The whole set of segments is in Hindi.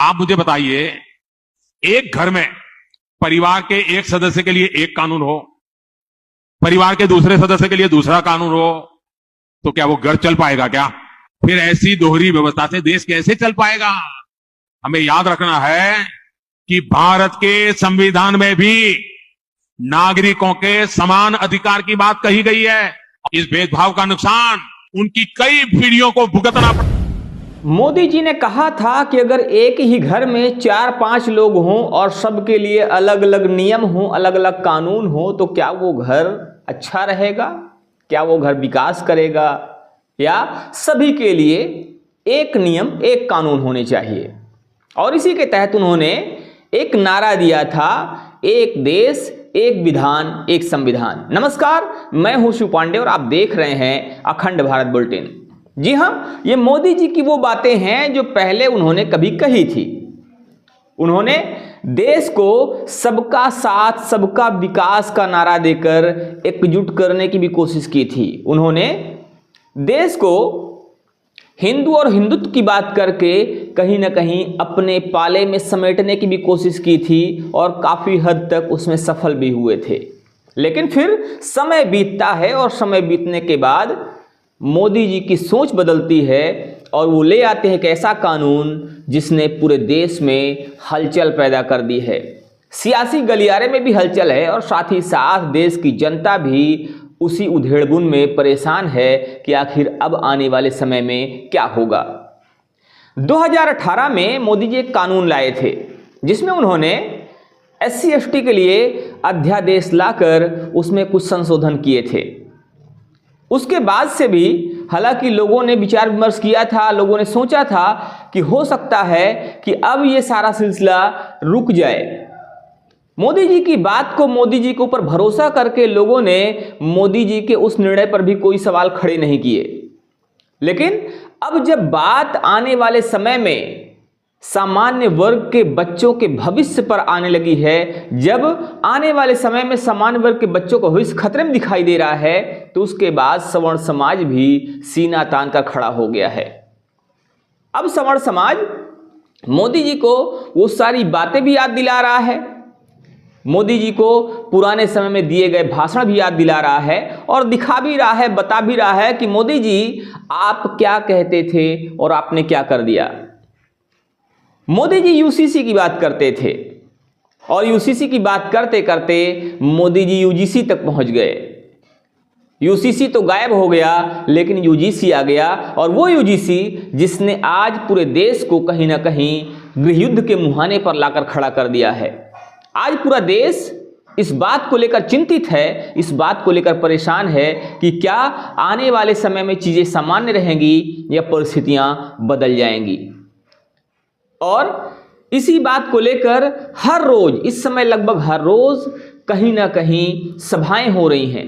आप मुझे बताइए, एक घर में परिवार के एक सदस्य के लिए एक कानून हो, परिवार के दूसरे सदस्य के लिए दूसरा कानून हो, तो क्या वो घर चल पाएगा क्या? फिर ऐसी दोहरी व्यवस्था से देश कैसे चल पाएगा? हमें याद रखना है कि भारत के संविधान में भी नागरिकों के समान अधिकार की बात कही गई है। इस भेदभाव का नुकसान उनकी कई पीढ़ियों को भुगतना पड़ा। मोदी जी ने कहा था कि अगर एक ही घर में 4-5 लोग हों और सबके लिए अलग अलग नियम हों, अलग अलग कानून हों, तो क्या वो घर अच्छा रहेगा? क्या वो घर विकास करेगा? या सभी के लिए एक नियम, एक कानून होने चाहिए। और इसी के तहत उन्होंने एक नारा दिया था, एक देश, एक विधान, एक संविधान। नमस्कार, मैं हूं शिव पांडे और आप देख रहे हैं अखंड भारत बुलेटिन। जी हाँ, ये मोदी जी की वो बातें हैं जो पहले उन्होंने कभी कही थी। उन्होंने देश को सबका साथ, सबका विकास का नारा देकर एकजुट करने की भी कोशिश की थी। उन्होंने देश को हिंदू और हिंदुत्व की बात करके कहीं ना कहीं अपने पाले में समेटने की भी कोशिश की थी और काफ़ी हद तक उसमें सफल भी हुए थे। लेकिन फिर समय बीतता है और समय बीतने के बाद मोदी जी की सोच बदलती है और वो ले आते हैं एक ऐसा कानून जिसने पूरे देश में हलचल पैदा कर दी है। सियासी गलियारे में भी हलचल है और साथ ही साथ देश की जनता भी उसी उधेड़बुन में परेशान है कि आखिर अब आने वाले समय में क्या होगा। 2018 में मोदी जी एक कानून लाए थे जिसमें उन्होंने SC/ST के लिए अध्यादेश लाकर उसमें कुछ संशोधन किए थे। उसके बाद से भी हालांकि लोगों ने विचार विमर्श किया था, लोगों ने सोचा था कि हो सकता है कि अब ये सारा सिलसिला रुक जाए। मोदी जी की बात को, मोदी जी के ऊपर भरोसा करके लोगों ने मोदी जी के उस निर्णय पर भी कोई सवाल खड़े नहीं किए। लेकिन अब जब बात आने वाले समय में सामान्य वर्ग के बच्चों के भविष्य पर आने लगी है, जब आने वाले समय में सामान्य वर्ग के बच्चों का भविष्य खतरे में दिखाई दे रहा है, तो उसके बाद सवर्ण समाज भी सीना तान कर खड़ा हो गया है। अब सवर्ण समाज मोदी जी को वो सारी बातें भी याद दिला रहा है, मोदी जी को पुराने समय में दिए गए भाषण भी याद दिला रहा है और दिखा भी रहा है, बता भी रहा है कि मोदी जी आप क्या कहते थे और आपने क्या कर दिया। मोदी जी UCC की बात करते थे और UCC की बात करते करते मोदी जी UGC तक पहुंच गए। UCC तो गायब हो गया लेकिन UGC आ गया, और वो UGC जिसने आज पूरे देश को कहीं ना कहीं गृहयुद्ध के मुहाने पर लाकर खड़ा कर दिया है। आज पूरा देश इस बात को लेकर चिंतित है, इस बात को लेकर परेशान है कि क्या आने वाले समय में चीजें सामान्य रहेंगी या परिस्थितियां बदल जाएंगी। और इसी बात को लेकर हर रोज, इस समय लगभग हर रोज कहीं ना कहीं सभाएं हो रही हैं।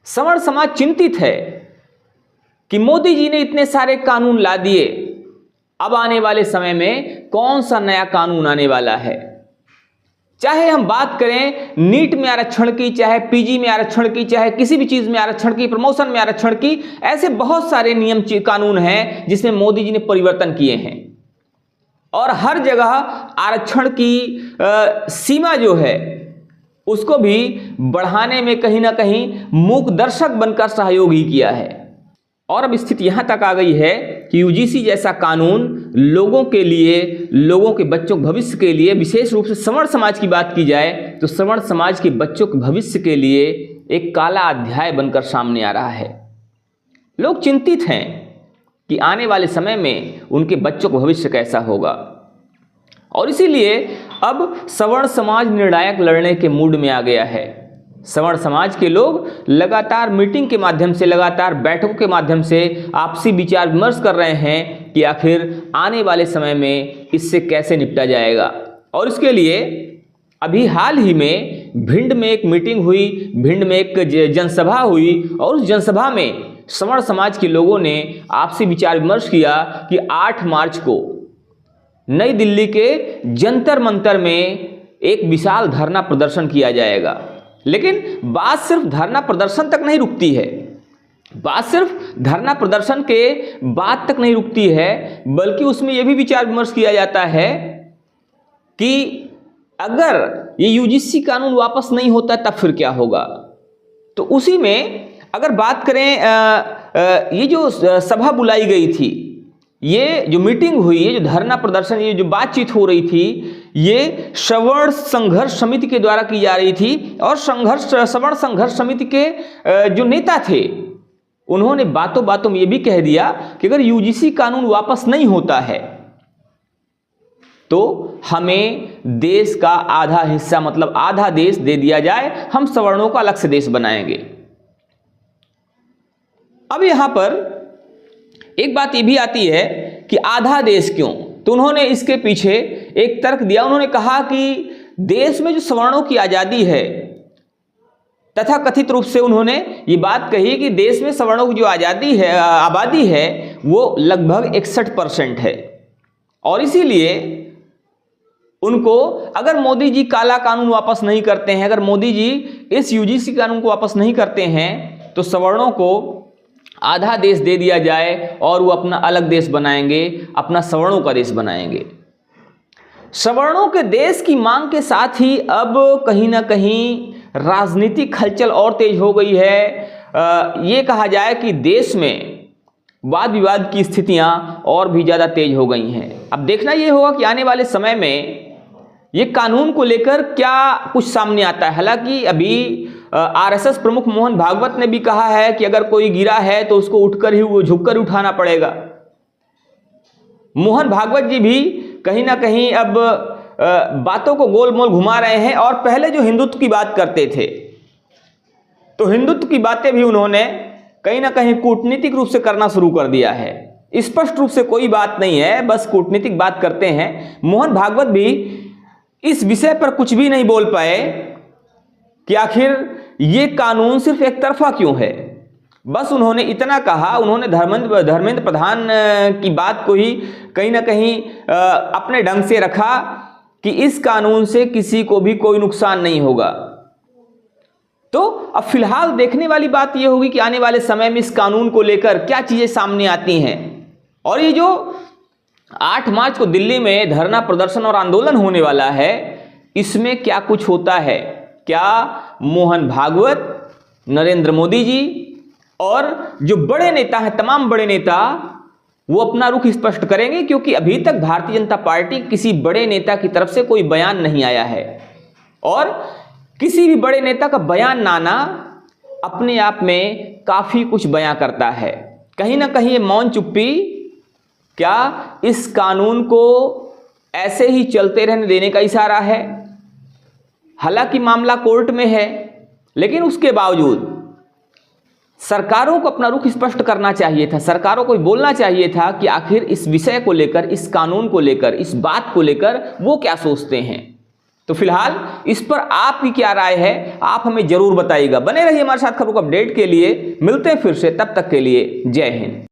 सवर्ण समाज चिंतित है कि मोदी जी ने इतने सारे कानून ला दिए, अब आने वाले समय में कौन सा नया कानून आने वाला है। चाहे हम बात करें नीट में आरक्षण की, चाहे PG में आरक्षण की, चाहे किसी भी चीज में आरक्षण की, प्रमोशन में आरक्षण की, ऐसे बहुत सारे नियम कानून हैं जिसमें मोदी जी ने परिवर्तन किए हैं। और हर जगह आरक्षण की सीमा जो है उसको भी बढ़ाने में कहीं ना कहीं मूक दर्शक बनकर सहयोग ही किया है। और अब स्थिति यहां तक आ गई है कि UGC जैसा कानून लोगों के लिए, लोगों के बच्चों के भविष्य के लिए, विशेष रूप से सवर्ण समाज की बात की जाए तो सवर्ण समाज के बच्चों के भविष्य के लिए एक काला अध्याय बनकर सामने आ रहा है। लोग चिंतित हैं कि आने वाले समय में उनके बच्चों का भविष्य कैसा होगा, और इसीलिए अब सवर्ण समाज निर्णायक लड़ने के मूड में आ गया है। सवर्ण समाज के लोग लगातार मीटिंग के माध्यम से, लगातार बैठकों के माध्यम से आपसी विचार विमर्श कर रहे हैं कि आखिर आने वाले समय में इससे कैसे निपटा जाएगा। और इसके लिए अभी हाल ही में भिंड में एक मीटिंग हुई, भिंड में एक जनसभा हुई और उस जनसभा में सवर्ण समाज के लोगों ने आपसी विचार विमर्श किया कि 8 मार्च को नई दिल्ली के जंतर मंतर में एक विशाल धरना प्रदर्शन किया जाएगा। लेकिन बात सिर्फ धरना प्रदर्शन तक नहीं रुकती है, बात सिर्फ धरना प्रदर्शन के बात तक नहीं रुकती है, बल्कि उसमें यह भी विचार विमर्श किया जाता है कि अगर ये यूजीसी कानून वापस नहीं होता तब फिर क्या होगा। तो उसी में अगर बात करें, ये जो सभा बुलाई गई थी, ये जो मीटिंग हुई, ये जो धरना प्रदर्शन, ये जो बातचीत हो रही थी, ये सवर्ण संघर्ष समिति के द्वारा की जा रही थी। और सवर्ण संघर्ष समिति के जो नेता थे, उन्होंने बातों बातों में ये भी कह दिया कि अगर यूजीसी कानून वापस नहीं होता है तो हमें देश का आधा हिस्सा, मतलब आधा देश दे दिया जाए, हम सवर्णों का अलग से देश बनाएंगे। अब यहां पर एक बात ये भी आती है कि आधा देश क्यों, तो उन्होंने इसके पीछे एक तर्क दिया। उन्होंने कहा कि देश में जो सवर्णों की आजादी है, तथा कथित रूप से उन्होंने ये बात कही कि देश में सवर्णों की जो आजादी है, आबादी है, वो लगभग 61% है। और इसीलिए उनको, अगर मोदी जी काला कानून वापस नहीं करते हैं, अगर मोदी जी इस यूजीसी कानून को वापस नहीं करते हैं, तो सवर्णों को आधा देश दे दिया जाए और वो अपना अलग देश बनाएंगे, अपना सवर्णों का देश बनाएंगे। सवर्णों के देश की मांग के साथ ही अब कहीं ना कहीं राजनीतिक हलचल और तेज हो गई है। ये कहा जाए कि देश में वाद विवाद की स्थितियां और भी ज़्यादा तेज हो गई हैं। अब देखना ये होगा कि आने वाले समय में ये कानून को लेकर क्या कुछ सामने आता है। हालांकि अभी आरएसएस प्रमुख मोहन भागवत ने भी कहा है कि अगर कोई गिरा है तो उसको उठकर ही, वो झुककर उठाना पड़ेगा। मोहन भागवत जी भी कहीं ना कहीं अब बातों को गोल मोल घुमा रहे हैं। और पहले जो हिंदुत्व की बात करते थे, तो हिंदुत्व की बातें भी उन्होंने कहीं ना कहीं कूटनीतिक रूप से करना शुरू कर दिया है। स्पष्ट रूप से कोई बात नहीं है, बस कूटनीतिक बात करते हैं। मोहन भागवत भी इस विषय पर कुछ भी नहीं बोल पाए कि आखिर ये कानून सिर्फ एक तरफा क्यों है। बस उन्होंने इतना कहा, उन्होंने धर्मेंद्र प्रधान की बात को ही कहीं ना कहीं अपने ढंग से रखा कि इस कानून से किसी को भी कोई नुकसान नहीं होगा। तो अब फिलहाल देखने वाली बात यह होगी कि आने वाले समय में इस कानून को लेकर क्या चीजें सामने आती हैं। और ये जो 8 मार्च को दिल्ली में धरना प्रदर्शन और आंदोलन होने वाला है, इसमें क्या कुछ होता है। क्या मोहन भागवत, नरेंद्र मोदी जी और जो बड़े नेता हैं, तमाम बड़े नेता, वो अपना रुख स्पष्ट करेंगे? क्योंकि अभी तक भारतीय जनता पार्टी किसी बड़े नेता की तरफ से कोई बयान नहीं आया है। और किसी भी बड़े नेता का बयान ना आना अपने आप में काफी कुछ बयां करता है। कहीं ना कहीं ये मौन चुप्पी क्या इस कानून को ऐसे ही चलते रहने देने का इशारा है। हालांकि मामला कोर्ट में है, लेकिन उसके बावजूद सरकारों को अपना रुख स्पष्ट करना चाहिए था। सरकारों को बोलना चाहिए था कि आखिर इस विषय को लेकर, इस कानून को लेकर, इस बात को लेकर वो क्या सोचते हैं। तो फिलहाल इस पर आपकी क्या राय है, आप हमें जरूर बताइएगा। बने रहिए हमारे साथ खबरों को अपडेट के लिए। मिलते हैं फिर से, तब तक के लिए जय हिंद।